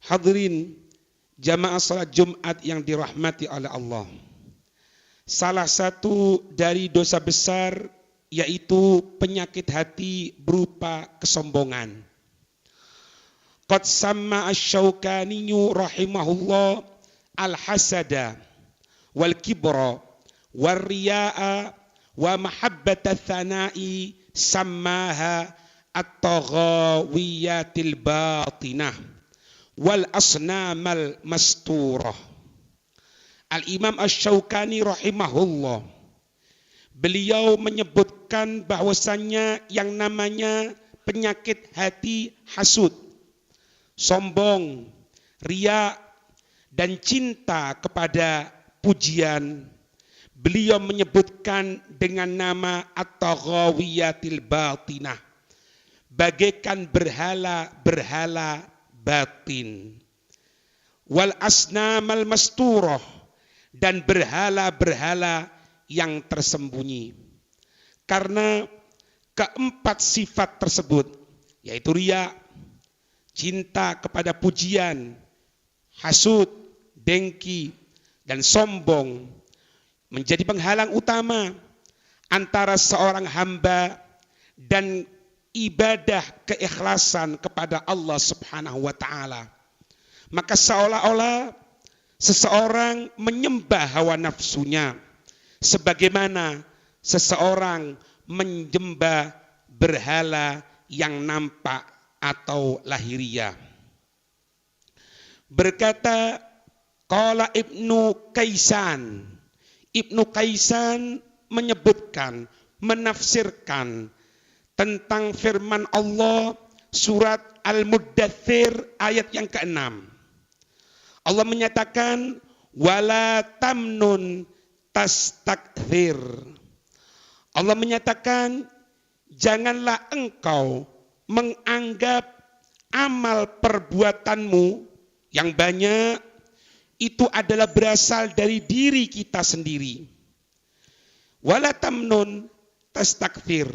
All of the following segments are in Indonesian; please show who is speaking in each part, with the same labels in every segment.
Speaker 1: Hadirin jamaah salat Jumat yang dirahmati oleh Allah. Salah satu dari dosa besar yaitu penyakit hati berupa kesombongan. Qad samma asy-Syaukani rahimahullah al-hasada wal kibra wal riya'a wa mahabbata tsana'i sammaha at-taghawiyatil batinah wal asnamal masturah. Al-Imam Asy-Syaukani rahimahullah, beliau menyebutkan bahwasannya yang namanya penyakit hati hasud, sombong, riya, dan cinta kepada pujian, beliau menyebutkan dengan nama at-taghawiyatil batinah, bagaikan berhala-berhala batin, wal asnamal masturah, dan berhala-berhala yang tersembunyi. Karena keempat sifat tersebut, yaitu riya, cinta kepada pujian, hasud, dengki, dan sombong, menjadi penghalang utama antara seorang hamba dan ibadah keikhlasan kepada Allah Subhanahu wa ta'ala. Maka seolah-olah seseorang menyembah hawa nafsunya, sebagaimana seseorang menyembah berhala yang nampak atau lahiriah. Berkata qala Ibnu Kaisan, Ibnu Kaisan menyebutkan, menafsirkan tentang firman Allah surat Al-Muddathir ayat yang ke-6. Allah menyatakan wala tamnun tastakthir. Allah menyatakan janganlah engkau menganggap amal perbuatanmu yang banyak itu adalah berasal dari diri kita sendiri. Wala tamnun tastakthir.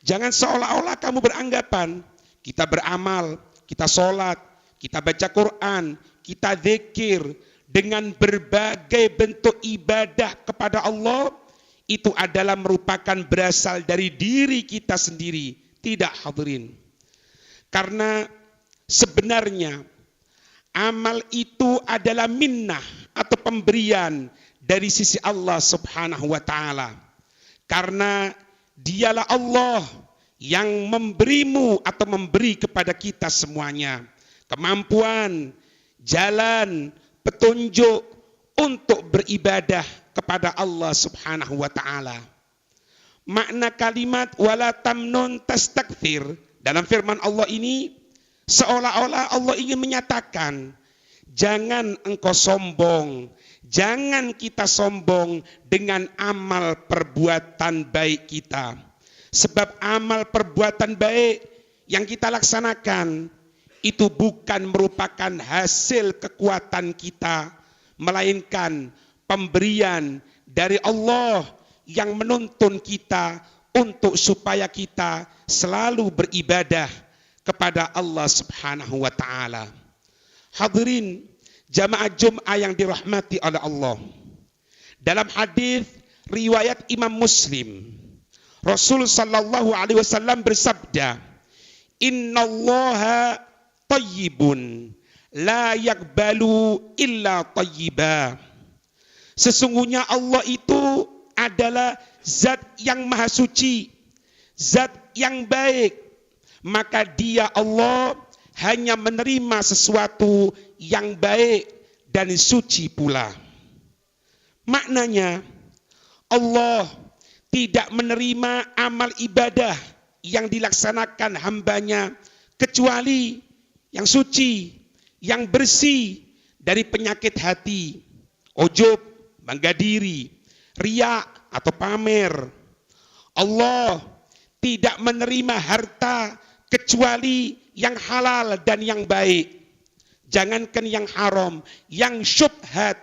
Speaker 1: Jangan seolah-olah kamu beranggapan kita beramal, kita sholat, kita baca Quran, kita zikir dengan berbagai bentuk ibadah kepada Allah, itu adalah merupakan berasal dari diri kita sendiri. Tidak, hadirin. Karena sebenarnya amal itu adalah minnah atau pemberian dari sisi Allah Subhanahu wa ta'ala. Karena dialah Allah yang memberimu atau memberi kepada kita semuanya kemampuan, jalan, petunjuk untuk beribadah kepada Allah Subhanahu wa ta'ala. Makna kalimat wala tamnun tastakthir dalam firman Allah ini seolah-olah Allah ingin menyatakan jangan engkau sombong, jangan kita sombong dengan amal perbuatan baik kita. Sebab amal perbuatan baik yang kita laksanakan itu bukan merupakan hasil kekuatan kita, melainkan pemberian dari Allah yang menuntun kita untuk supaya kita selalu beribadah kepada Allah Subhanahu wa ta'ala. Hadirin jamaah Jum'ah yang dirahmati oleh Allah. Dalam hadis riwayat Imam Muslim, Rasul sallallahu alaihi wasallam bersabda, "Innallaha tayyibun la yaqbalu illa tayyiba." Sesungguhnya Allah itu adalah zat yang maha suci, zat yang baik, maka Dia Allah hanya menerima sesuatu yang baik dan suci pula. Maknanya Allah tidak menerima amal ibadah yang dilaksanakan hambanya kecuali yang suci, yang bersih dari penyakit hati, ujub, bangga diri, riya atau pamer. Allah tidak menerima harta kecuali yang halal dan yang baik. Jangankan yang haram, yang syubhat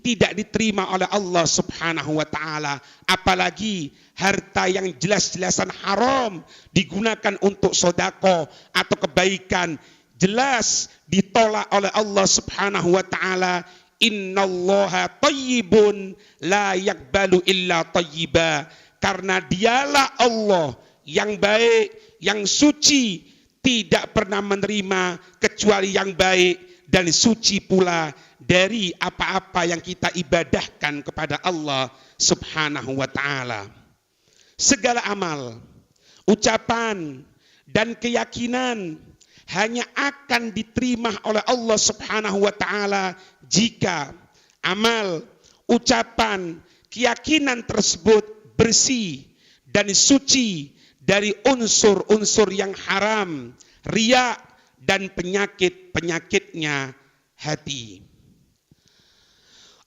Speaker 1: tidak diterima oleh Allah Subhanahu wa ta'ala. Apalagi harta yang jelas-jelasan haram digunakan untuk sedekah atau kebaikan. jelas ditolak oleh Allah Subhanahu wa taala. Innallaha thayyibun la yaqbalu illa thayyiba. Karena dialah Allah yang baik, yang suci, tidak pernah menerima kecuali yang baik, dan suci pula dari apa-apa yang kita ibadahkan kepada Allah Subhanahu wa taala. Segala amal, ucapan, dan keyakinan hanya akan diterima oleh Allah Subhanahu wa taala jika amal, ucapan, keyakinan tersebut bersih dan suci dari unsur-unsur yang haram, riya, dan penyakit-penyakitnya hati.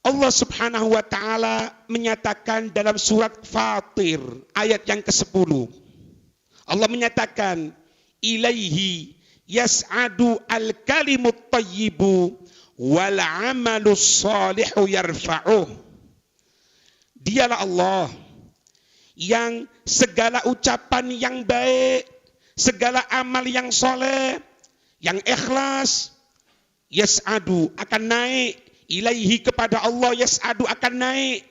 Speaker 1: Allah Subhanahu wa taala menyatakan dalam surat Fatir ayat yang ke-10. Allah menyatakan, ilaihi yas'adu al-kalimut thayyibu wal 'amalus shalihu yarfa'uh. Dialah Allah yang segala ucapan yang baik, segala amal yang soleh, yang ikhlas, yas'adu akan naik, ilaihi kepada Allah, yas'adu akan naik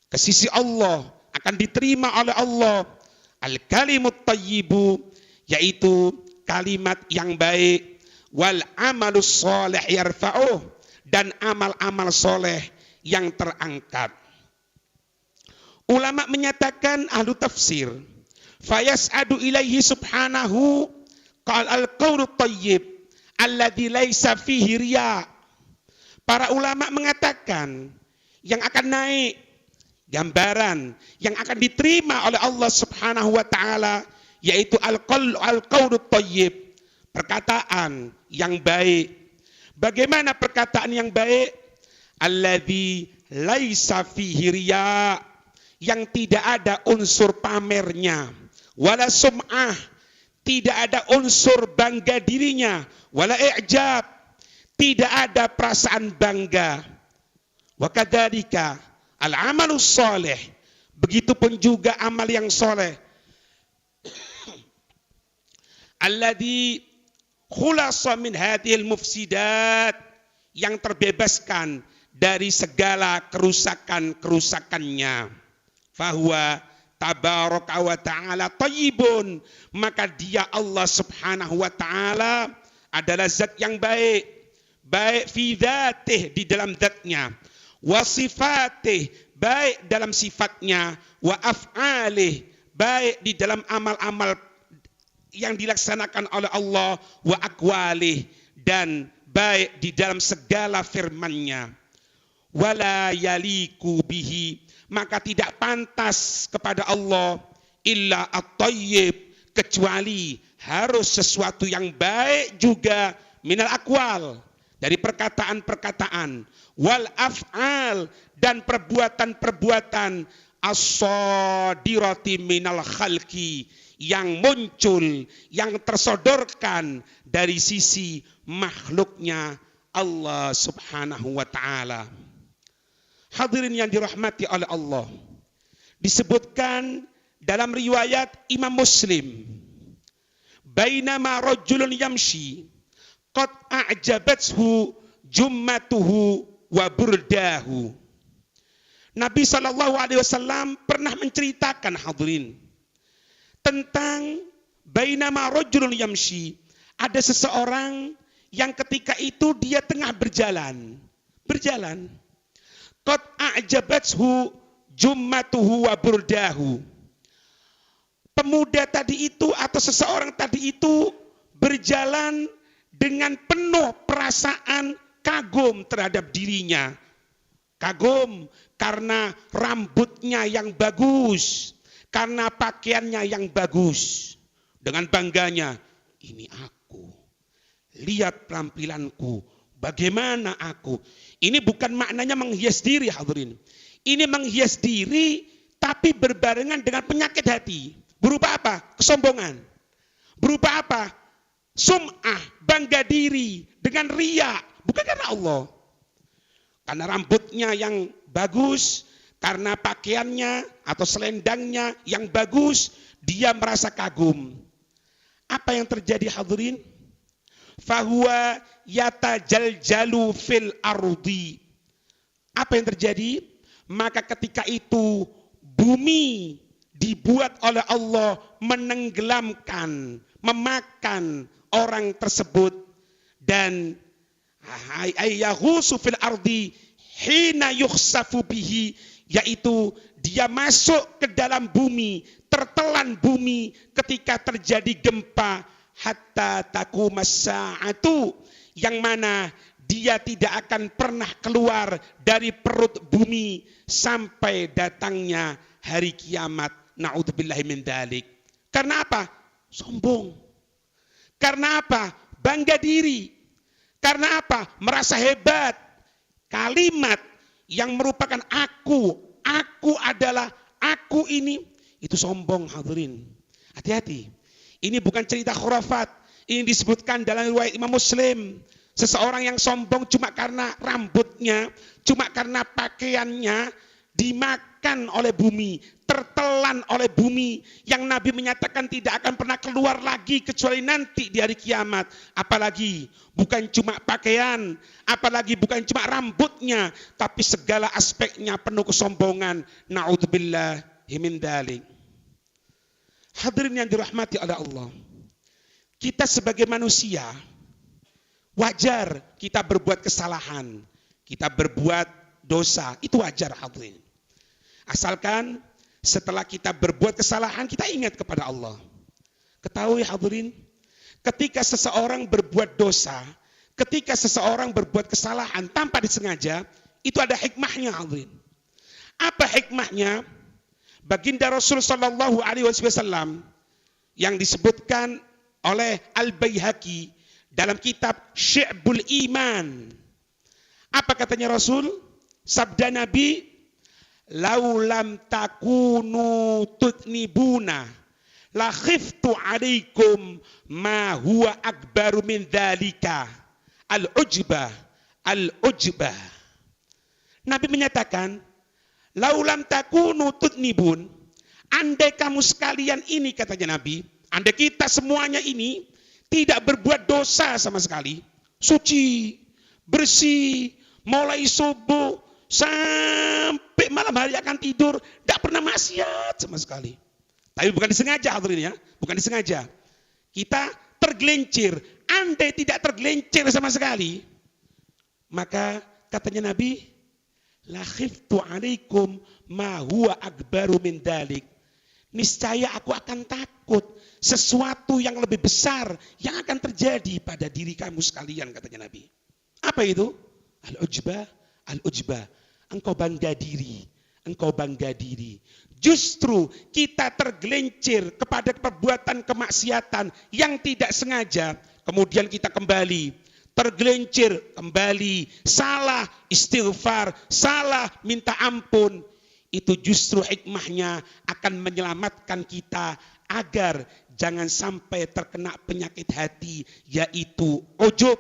Speaker 1: ke sisi Allah, akan diterima oleh Allah. Al-kalimut thayyibu, yaitu kalimat yang baik, wal amalus soleh yarfa'uh, dan amal-amal soleh yang terangkat. Ulama menyatakan, ahlu tafsir, fayas'adu ilaihi subhanahu qal al-qawlut thayyib alladzi laisa fihi riya. Para ulama mengatakan yang akan naik, gambaran yang akan diterima oleh Allah Subhanahu wa taala, yaitu al-qawlut thayyib, perkataan yang baik. Bagaimana perkataan yang baik? Alladzi laisa fihi riya, yang tidak ada unsur pamernya, wala sum'ah, tidak ada unsur bangga dirinya, wala i'jab, tidak ada perasaan bangga. Wa kadzalika al-amalus shalih, begitupun juga amal yang soleh. Alladzi khulasa min hadhil mufsidat, yang terbebaskan dari segala kerusakan-kerusakannya. Fahuwa tabaraka wa ta'ala thayyibun, maka dia Allah Subhanahu wa ta'ala adalah zat yang baik, baik fi dzatih, di dalam zatnya, wa sifatih, baik dalam sifatnya, wa af'alih, baik di dalam amal-amal yang dilaksanakan oleh Allah, wa aqwalih, dan baik di dalam segala firman-Nya. Wala yaliku bihi, maka tidak pantas kepada Allah illa at-thayyib, kecuali harus sesuatu yang baik juga, minal aqwal, dari perkataan-perkataan, wal af'al, dan perbuatan-perbuatan, as-sadirati minal khalqi, yang muncul, yang tersodorkan dari sisi makhluknya Allah Subhanahu wa ta'ala. Hadirin yang dirahmati oleh Allah, disebutkan dalam riwayat Imam Muslim, bainama rajulun yamshi qad a'jabathu jummatuhu wa burdahu. Nabi SAW pernah menceritakan, hadirin, tentang bainama rajulun yamshi, ada seseorang yang ketika itu dia tengah berjalan. Qad a'jabathu jummatuhu wa burdahu. Pemuda tadi itu atau seseorang tadi itu berjalan dengan penuh perasaan kagum terhadap dirinya. Kagum karena rambutnya yang bagus, karena pakaiannya yang bagus. Dengan bangganya, ini aku, lihat penampilanku, bagaimana aku. Ini bukan maknanya menghias diri, hadirin. Ini menghias diri tapi berbarengan dengan penyakit hati. Berupa apa? Kesombongan. Berupa apa? Sum'ah, bangga diri, dengan riya, bukan karena Allah. Karena rambutnya yang bagus, karena pakaiannya atau selendangnya yang bagus, dia merasa kagum. Apa yang terjadi, hadirin? fahuwa yatajaljalu fil ardi. Apa yang terjadi? Maka ketika itu bumi dibuat oleh Allah menenggelamkan, memakan orang tersebut, dan ayyahusu fil ardi hina yukhsafu bihi, yaitu dia masuk ke dalam bumi, tertelan bumi ketika terjadi gempa, hatta taqumas sa'atu, yang mana dia tidak akan pernah keluar dari perut bumi sampai datangnya hari kiamat. Na'udzubillahi min dzalik. Karena apa? Sombong. Karena apa? Bangga diri. Karena apa? Merasa hebat. Kalimat yang merupakan aku adalah, aku ini, itu sombong, hadirin. Hati-hati. Ini bukan cerita khurafat. Ini disebutkan dalam riwayat Imam Muslim. Seseorang yang sombong cuma karena rambutnya, cuma karena pakaiannya, dimakan oleh bumi, tertelan oleh bumi, yang Nabi menyatakan tidak akan pernah keluar lagi kecuali nanti di hari kiamat. Apalagi bukan cuma pakaian, apalagi bukan cuma rambutnya, tapi segala aspeknya penuh kesombongan. Na'udzubillahi min dzalik. Hadirin yang dirahmati oleh Allah, kita sebagai manusia wajar kita berbuat kesalahan, kita berbuat dosa, itu wajar, hadirin. Asalkan setelah kita berbuat kesalahan, kita ingat kepada Allah. Ketahui, hadirin, ketika seseorang berbuat dosa, ketika seseorang berbuat kesalahan tanpa disengaja, itu ada hikmahnya, hadirin. Apa hikmahnya? Baginda Rasul sallallahu alaihi wasallam yang disebutkan oleh Al-Baihaqi dalam kitab Syu'bul Iman. Apa katanya Rasul? Sabda Nabi, laulam takunu tutnibuna la khiftu alaikum ma huwa akbaru min dzalika al-ujbah. Nabi menyatakan, laulam takunu tutnibun, andai kamu sekalian ini, katanya Nabi, andai kita semuanya ini tidak berbuat dosa sama sekali, suci, bersih, mulai subuh sampai malam hari akan tidur, tidak pernah maksiat sama sekali. Tapi bukan disengaja, hadirin ya, bukan disengaja. Kita tergelincir. Andai tidak tergelincir sama sekali, maka katanya Nabi, la khiftu alaikum ma huwa akbaru min dzalik. Niscaya aku akan takut sesuatu yang lebih besar yang akan terjadi pada diri kamu sekalian, katanya Nabi. Apa itu? Al-ujbah. Engkau bangga diri. Justru kita tergelincir kepada perbuatan kemaksiatan yang tidak sengaja, kemudian kita kembali, tergelincir kembali, salah istighfar, salah minta ampun. Itu justru hikmahnya akan menyelamatkan kita agar jangan sampai terkena penyakit hati, yaitu ujub,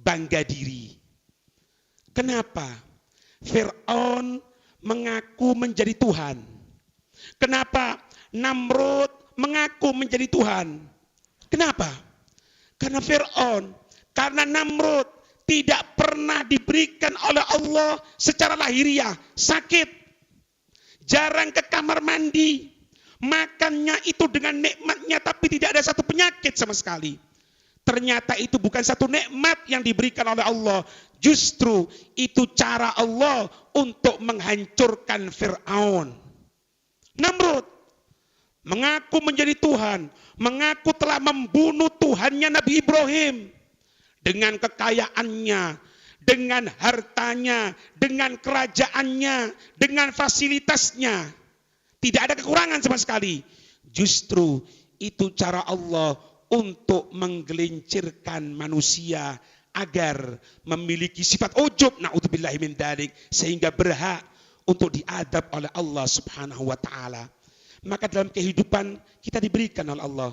Speaker 1: bangga diri. Kenapa Fir'aun mengaku menjadi Tuhan? Kenapa Namrud mengaku menjadi Tuhan? Kenapa? Karena Fir'aun, karena Namrud tidak pernah diberikan oleh Allah secara lahiriah, sakit, jarang ke kamar mandi, makannya itu dengan nikmatnya, tapi tidak ada satu penyakit sama sekali. Ternyata itu bukan satu nikmat yang diberikan oleh Allah, justru itu cara Allah untuk menghancurkan Fir'aun. Namrud mengaku menjadi Tuhan, mengaku telah membunuh Tuhannya Nabi Ibrahim, dengan kekayaannya, dengan hartanya, dengan kerajaannya, dengan fasilitasnya. Tidak ada kekurangan sama sekali. Justru itu cara Allah untuk menggelincirkan manusia agar memiliki sifat ujub, na'udzubillahi min dzalik, sehingga berhak untuk diadab oleh Allah Subhanahu wa taala. Maka dalam kehidupan kita diberikan oleh Allah.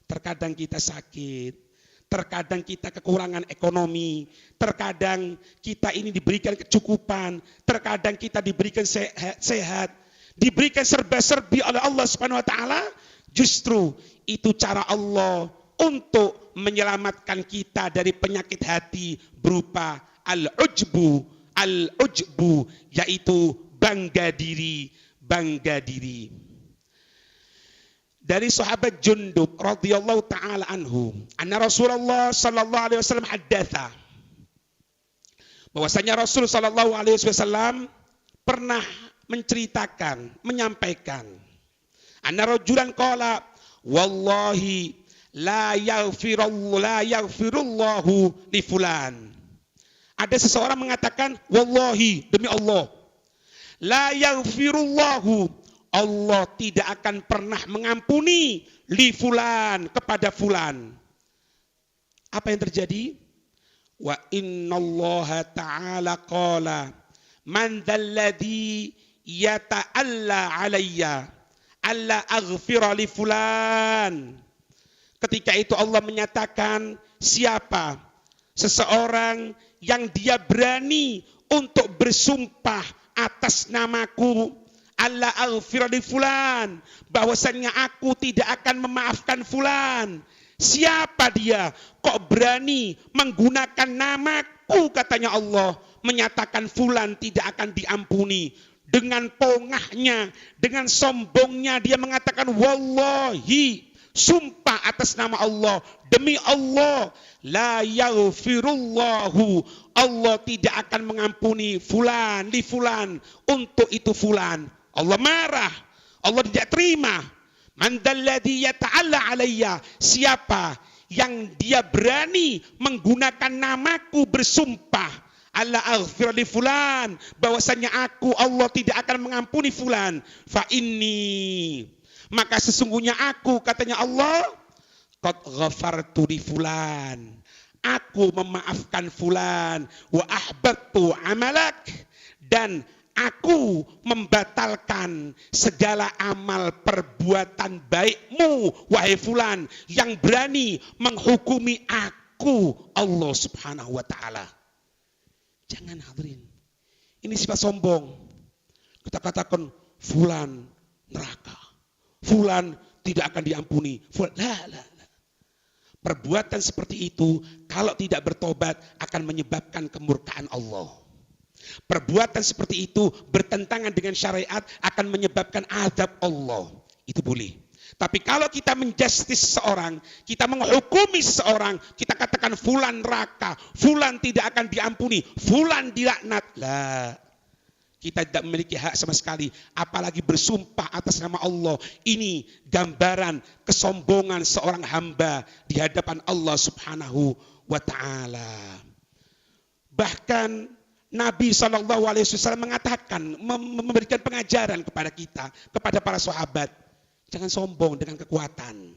Speaker 1: Terkadang kita sakit, terkadang kita kekurangan ekonomi, terkadang kita ini diberikan kecukupan, terkadang kita diberikan sehat, diberikan serba-serbi oleh Allah Subhanahu wa taala. Justru itu cara Allah untuk menyelamatkan kita dari penyakit hati berupa al-ujbu, yaitu bangga diri. Dari sahabat Jundub radhiyallahu taala anhu, anna Rasulullah sallallahu alaihi wasallam haddatsa, bahwasanya Rasul sallallahu alaihi wasallam pernah menyampaikan, anna rajulan qala wallahi la yaghfirullahu li fulan. Ada seseorang mengatakan, wallahi, demi Allah, la yaghfirullahu, Allah tidak akan pernah mengampuni li fulan, kepada fulan. Apa yang terjadi? Wa innallaha ta'ala qala man dzalladzi yata'alla alayya alla aghfira li fulan. Ketika itu Allah menyatakan, siapa seseorang yang dia berani untuk bersumpah atas namaku, alla aghfira li fulan, bahwasanya aku tidak akan memaafkan fulan. Siapa dia? Kok berani menggunakan namaku, katanya Allah, menyatakan fulan tidak akan diampuni. Dengan pongahnya, dengan sombongnya dia mengatakan wallahi, sumpah atas nama Allah, demi Allah, la yaghfirullahu, Allah tidak akan mengampuni fulan li fulan, untuk itu fulan. Allah marah, Allah tidak terima. Man dzalladzi yata'alla alayya, siapa yang dia berani menggunakan namaku bersumpah, alla aghfir li fulan, bahwasanya aku Allah tidak akan mengampuni fulan, fa inni, maka sesungguhnya aku, katanya Allah, qad ghafartu li fulan, aku memaafkan fulan, wa ahbattu amalak, dan aku membatalkan segala amal perbuatan baikmu, wahai fulan, yang berani menghukumi aku, Allah subhanahu wa ta'ala. Jangan hadirin, ini sifat sombong. Kita katakan fulan neraka, fulan tidak akan diampuni, fulan, la. Perbuatan seperti itu kalau tidak bertobat akan menyebabkan kemurkaan Allah. Perbuatan seperti itu bertentangan dengan syariat akan menyebabkan azab Allah. Itu boleh. Tapi kalau kita menjustis seorang, kita menghukumi seorang, kita katakan fulan neraka, fulan tidak akan diampuni, fulan dilaknat, lah, kita tidak memiliki hak sama sekali, apalagi bersumpah atas nama Allah. Ini gambaran kesombongan seorang hamba di hadapan Allah subhanahu wa ta'ala. Bahkan Nabi SAW mengatakan, memberikan pengajaran kepada kita, kepada para sahabat, jangan sombong dengan kekuatan.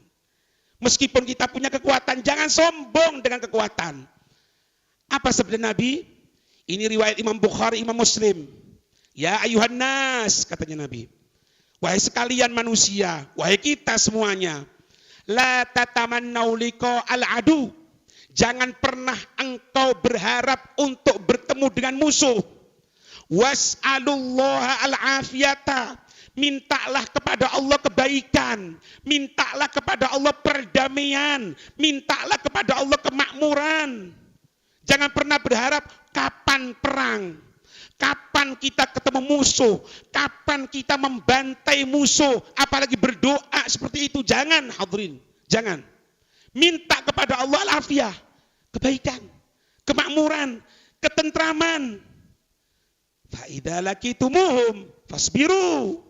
Speaker 1: Meskipun kita punya kekuatan, jangan sombong dengan kekuatan. Apa sabda Nabi? Ini riwayat Imam Bukhari, Imam Muslim. Ya ayuhan nas, katanya Nabi, wahai sekalian manusia, wahai kita semuanya, la tatamannau liqa al-adu, jangan pernah engkau berharap untuk bertemu dengan musuh. Was'alullaha al-afiyata, mintalah kepada Allah kebaikan, mintalah kepada Allah perdamaian, mintalah kepada Allah kemakmuran. Jangan pernah berharap kapan perang, kapan kita ketemu musuh, kapan kita membantai musuh, apalagi berdoa seperti itu. Jangan hadirin, jangan. Minta kepada Allah al-afiyah, kebaikan, kemakmuran, ketentraman. Fa idza laqitumuhum fasbiru.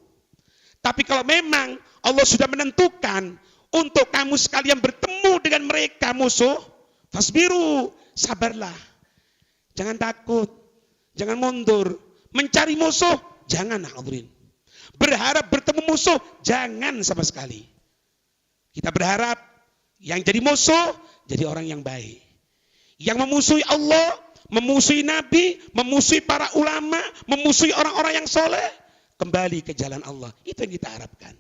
Speaker 1: Tapi kalau memang Allah sudah menentukan untuk kamu sekalian bertemu dengan mereka musuh, fasbiru, sabarlah. Jangan takut, jangan mundur. Mencari musuh, jangan hadirin. Berharap bertemu musuh, jangan sama sekali. Kita berharap yang jadi musuh, jadi orang yang baik. Yang memusuhi Allah, memusuhi Nabi, memusuhi para ulama, memusuhi orang-orang yang soleh, kembali ke jalan Allah. Itu yang kita harapkan.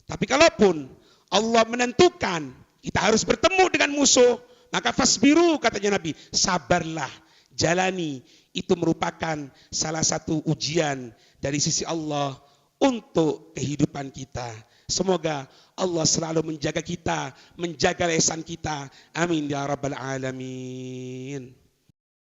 Speaker 1: Tapi kalaupun Allah menentukan kita harus bertemu dengan musuh, maka fasbiru, katanya Nabi, sabarlah, jalani. Itu merupakan salah satu ujian dari sisi Allah untuk kehidupan kita Semoga Allah selalu menjaga kita, menjaga lisan kita. Amin ya rabbal alamin.